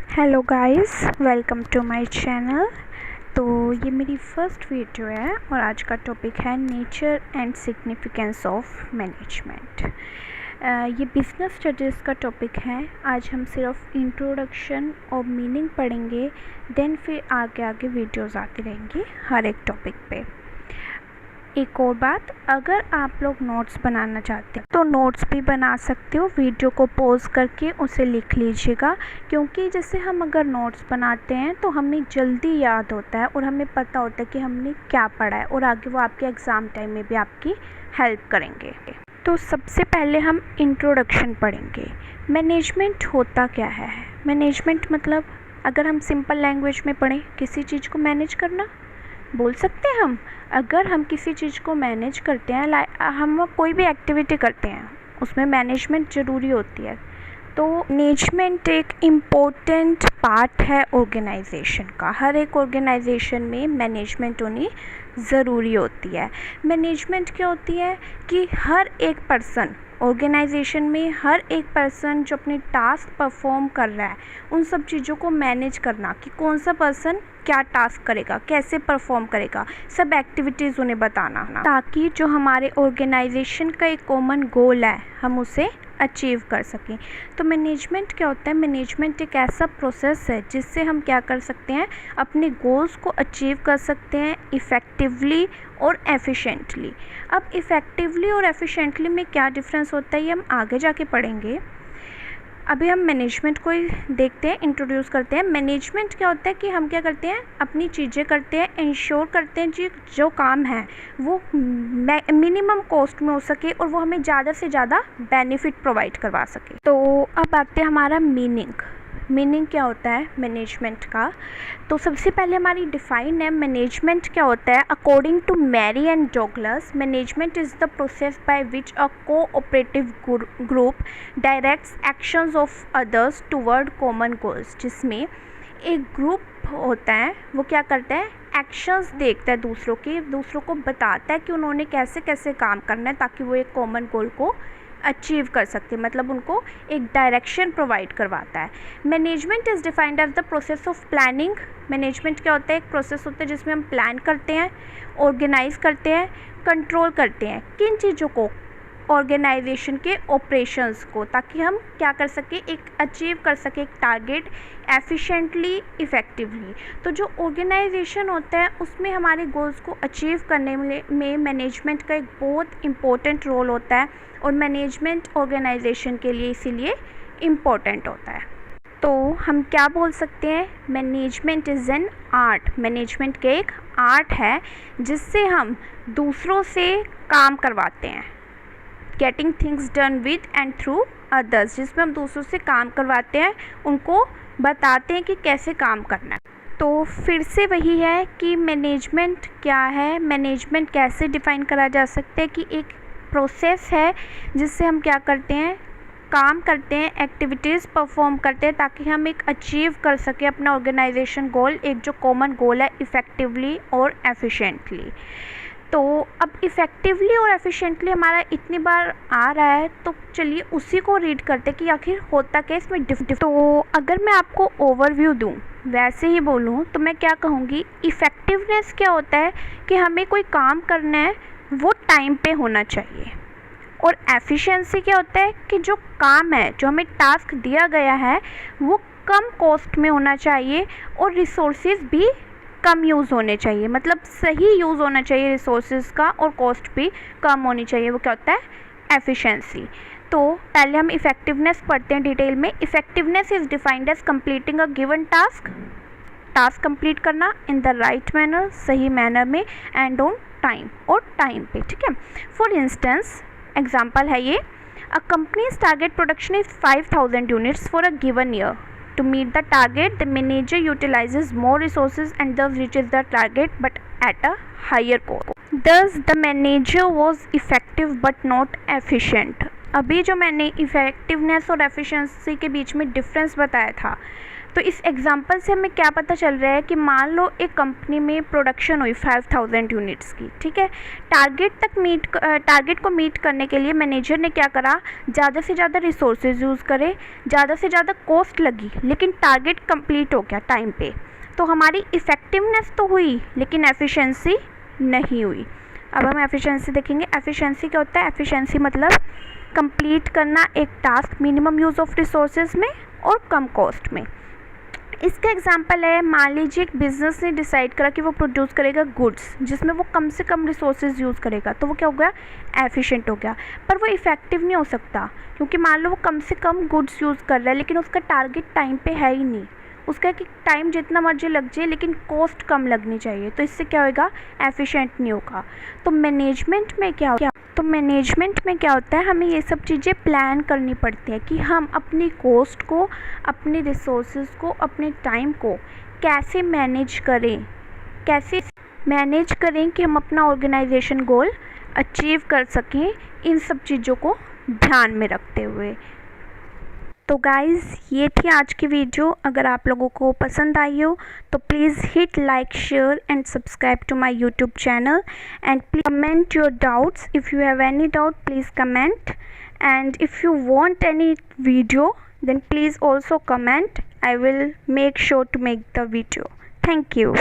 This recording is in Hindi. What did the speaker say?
Hello guys, welcome to my channel. तो ये मेरी फर्स्ट वीडियो है और आज का टॉपिक है nature and significance of management. ये बिज़नेस स्टडीज़ का टॉपिक है। आज हम सिर्फ इंट्रोडक्शन और मीनिंग पढ़ेंगे, देन फिर आगे आगे वीडियोस आती रहेंगी हर एक टॉपिक पे। एक और बात, अगर आप लोग नोट्स बनाना चाहते हैं तो नोट्स भी बना सकते हो। वीडियो को पॉज करके उसे लिख लीजिएगा, क्योंकि जैसे हम अगर नोट्स बनाते हैं तो हमें जल्दी याद होता है और हमें पता होता है कि हमने क्या पढ़ा है और आगे वो आपके एग्ज़ाम टाइम में भी आपकी हेल्प करेंगे। तो सबसे पहले हम इंट्रोडक्शन पढ़ेंगे। मैनेजमेंट होता क्या है? मैनेजमेंट मतलब, अगर हम सिंपल लैंग्वेज में पढ़ें, किसी चीज़ को मैनेज करना बोल सकते हैं हम। अगर हम किसी चीज़ को मैनेज करते हैं, हम कोई भी एक्टिविटी करते हैं, उसमें मैनेजमेंट ज़रूरी होती है। तो मैनेजमेंट एक इम्पोर्टेंट पार्ट है ऑर्गेनाइजेशन का। हर एक ऑर्गेनाइजेशन में मैनेजमेंट होनी ज़रूरी होती है। मैनेजमेंट क्या होती है कि हर एक पर्सन, ऑर्गेनाइजेशन में हर एक पर्सन जो अपनी टास्क परफॉर्म कर रहा है, उन सब चीज़ों को मैनेज करना कि कौन सा पर्सन क्या टास्क करेगा, कैसे परफॉर्म करेगा, सब एक्टिविटीज़ उन्हें बताना, ताकि जो हमारे ऑर्गेनाइजेशन का एक कॉमन गोल है हम उसे अचीव कर सकें। तो मैनेजमेंट क्या होता है? मैनेजमेंट एक ऐसा प्रोसेस है जिससे हम क्या कर सकते हैं, अपने गोल्स को अचीव कर सकते हैं इफ़ेक्टिवली और एफिशिएंटली। अब इफ़ेक्टिवली और एफिशिएंटली में क्या डिफरेंस होता है ये हम आगे जाके पढ़ेंगे। अभी हम मैनेजमेंट को ही देखते हैं, इंट्रोड्यूस करते हैं। मैनेजमेंट क्या होता है कि हम क्या करते हैं, अपनी चीज़ें करते हैं, इंश्योर करते हैं जी जो काम है वो मिनिमम कॉस्ट में हो सके और वो हमें ज़्यादा से ज़्यादा बेनिफिट प्रोवाइड करवा सके। तो अब आते हैं हमारा मीनिंग क्या होता है मैनेजमेंट का। तो सबसे पहले हमारी डिफाइन है मैनेजमेंट क्या होता है। According to Mary and Douglas, management is the process by which a cooperative group directs actions of others toward common goals. जिसमें एक ग्रुप होता है, वो क्या करता है, एक्शंस देखता है दूसरों को बताता है कि उन्होंने कैसे कैसे काम करना है ताकि वो एक कॉमन गोल को अचीव कर सकते हैं, मतलब उनको एक डायरेक्शन प्रोवाइड करवाता है। Management is defined as the process of planning. Management क्या होता है? एक प्रोसेस होता है जिसमें हम प्लान करते हैं, ऑर्गेनाइज करते हैं, कंट्रोल करते हैं किन चीज़ों को, ऑर्गेनाइजेशन के ऑपरेशंस को, ताकि हम क्या कर सके, एक अचीव कर सके एक टारगेट एफिशिएंटली, इफ़ेक्टिवली। तो जो ऑर्गेनाइजेशन होता है उसमें हमारे गोल्स को अचीव करने में मैनेजमेंट का एक बहुत इम्पोर्टेंट रोल होता है और मैनेजमेंट ऑर्गेनाइजेशन के लिए इसीलिए इम्पोर्टेंट होता है। तो हम क्या बोल सकते हैं, management is an art. Management के एक आर्ट है जिससे हम दूसरों से काम करवाते हैं, getting things done with and through others, जिसमें हम दूसरों से काम करवाते हैं, उनको बताते हैं कि कैसे काम करना है। तो फिर से वही है कि मैनेजमेंट क्या है, मैनेजमेंट कैसे डिफ़ाइन करा जा सकता है कि एक प्रोसेस है जिससे हम क्या करते हैं, काम करते हैं, एक्टिविटीज़ परफॉर्म करते हैं ताकि हम एक अचीव कर सकें अपना ऑर्गेनाइजेशन गोल, एक जो कॉमन गोल है, इफ़ेक्टिवली और एफिशिएंटली। तो अब इफ़ेक्टिवली और एफिशिएंटली हमारा इतनी बार आ रहा है, तो चलिए उसी को रीड करते कि आखिर होता क्या इसमें तो अगर मैं आपको ओवरव्यू दूं, वैसे ही बोलूं, तो मैं क्या कहूँगी, इफ़ेक्टिवनेस क्या होता है कि हमें कोई काम करना है वो टाइम पे होना चाहिए, और एफिशिएंसी क्या होता है कि जो काम है, जो हमें टास्क दिया गया है, वो कम कॉस्ट में होना चाहिए और रिसोर्सेज भी कम यूज़ होने चाहिए, मतलब सही यूज़ होना चाहिए रिसोर्सेज का और कॉस्ट भी कम होनी चाहिए। वो क्या होता है, एफिशिएंसी। तो पहले हम इफ़ेक्टिवनेस पढ़ते हैं डिटेल में। Effectiveness is defined as completing a given task complete करना इन द राइट मैनर, सही मैनर में, एंड ऑन टाइम, और टाइम पे, ठीक है। फॉर इंस्टेंस, एग्जाम्पल है ये, a company's target production is 5000 units for a given year. To meet the target, the manager utilizes more resources and thus reaches the target but at a higher cost. Thus, the manager was effective but not efficient. अभी जो मैंने इफ़ेक्टिवनेस और एफिशिएंसी के बीच में डिफरेंस बताया था, तो इस एग्जांपल से हमें क्या पता चल रहा है कि मान लो एक कंपनी में प्रोडक्शन हुई 5000 यूनिट्स की, ठीक है। टारगेट को मीट करने के लिए मैनेजर ने क्या करा, ज़्यादा से ज़्यादा रिसोर्सेज यूज़ करे, ज़्यादा से ज़्यादा कॉस्ट लगी, लेकिन टारगेट कंप्लीट हो गया टाइम पे। तो हमारी इफ़ेक्टिवनेस तो हुई लेकिन एफिशिएंसी नहीं हुई। अब हम एफिशिएंसी देखेंगे। एफिशिएंसी क्या होता है? एफिशिएंसी मतलब कंप्लीट करना एक task minimum use of resources में और कम कॉस्ट में। इसका एग्जांपल है, मान लीजिए एक बिज़नेस ने डिसाइड करा कि वो प्रोड्यूस करेगा गुड्स जिसमें वो कम से कम रिसोर्सेज यूज़ करेगा, तो वो क्या हो गया? एफिशिएंट हो गया। पर वो इफ़ेक्टिव नहीं हो सकता, क्योंकि मान लो वो कम से कम गुड्स यूज़ कर रहा है लेकिन उसका टारगेट टाइम पे है ही नहीं। उसका कि टाइम जितना मर्जी लग जाए लेकिन कॉस्ट कम लगनी चाहिए, तो इससे क्या होगा? एफिशिएंट नहीं होगा। तो मैनेजमेंट में क्या होता है, हमें ये सब चीज़ें प्लान करनी पड़ती है कि हम अपनी कॉस्ट को, अपने रिसोर्सेज को, अपने टाइम को कैसे मैनेज करें कि हम अपना ऑर्गेनाइजेशन गोल अचीव कर सकें, इन सब चीज़ों को ध्यान में रखते हुए। तो गाइज़, ये थी आज की वीडियो। अगर आप लोगों को पसंद आई हो तो please hit like, share and subscribe to my YouTube channel, and please comment your doubts. If you have any doubt please comment, and if you want any video then please also comment. I will make sure to make the video. Thank you.